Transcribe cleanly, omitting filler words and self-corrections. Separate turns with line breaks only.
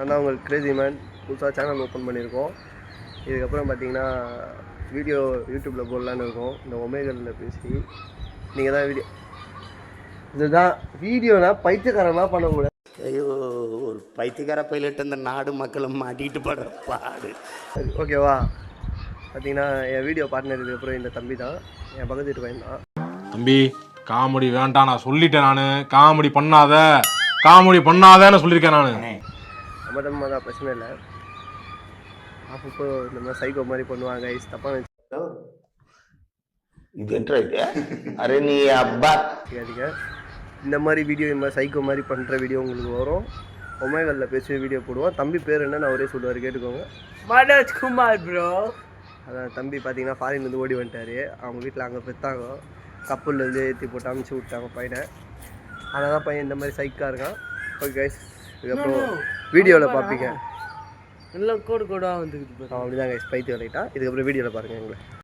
நான் தான் உங்களுக்கு கிரேசி மேன். புதுசாக சேனல் ஓப்பன் பண்ணியிருக்கோம். இதுக்கப்புறம் பார்த்தீங்கன்னா வீடியோ யூடியூப்பில் போடலான்னு இருக்கோம். இந்த ஒமேகலில் பேசி நீங்கள் தான் இதுதான் வீடியோனா பைத்தியக்காரமாக பண்ணக்கூடாது.
ஐயோ, ஒரு பைத்தியக்கார பைலட் இந்த நாடு மக்களும் மாட்டிக்கிட்டு படுற பாடு.
ஓகேவா? பார்த்தீங்கன்னா என் வீடியோ பார்ட்னர் இதுக்கப்புறம் இந்த தம்பி தான், என் பக்கத்து வீட்டு பையன் தான்.
தம்பி காமெடி வேண்டாம், நான் சொல்லிட்டேன். நான் காமெடி பண்ணாதேன்னு சொல்லியிருக்கேன். நான்
நம்ம தான் பிரச்சனை இல்லை. அப்பப்போ இந்த மாதிரி சைக்கோ மாதிரி பண்ணுவாங்க. தப்பாக
அரே நீ அப்பா
கேட்காதீங்க. இந்த மாதிரி வீடியோ, இந்த மாதிரி சைக்கோ மாதிரி பண்ணுற வீடியோ உங்களுக்கு வரும். ஒமேகலில் பேசி வீடியோ போடுவோம். தம்பி பேர் என்னன்னு அவரே சொல்லுவார், கேட்டுக்கோங்க.
மனோஜ்குமார் ப்ரோ.
அதான் தம்பி பார்த்தீங்கன்னா ஃபாரின்லேருந்து ஓடி வந்துட்டார். அவங்க வீட்டில் அங்கே பெற்றாங்க, கப்பல்லேருந்து ஏற்றி போட்டு அமுச்சு விட்டாங்க பையனை. அதனால தான் பையன் இந்த மாதிரி சைக்காக இருக்கான். ஓகே கைஸ், இதுக்கப்புறம் வீடியோவில் பார்ப்பீங்க.
எல்லாம் கோடு கோடாக வந்துக்குது.
அப்படிதான் கைஸ், பைத்தியம் விளையிட்டா. இதுக்கப்புறம் வீடியோவில் பாருங்கள் எங்களை.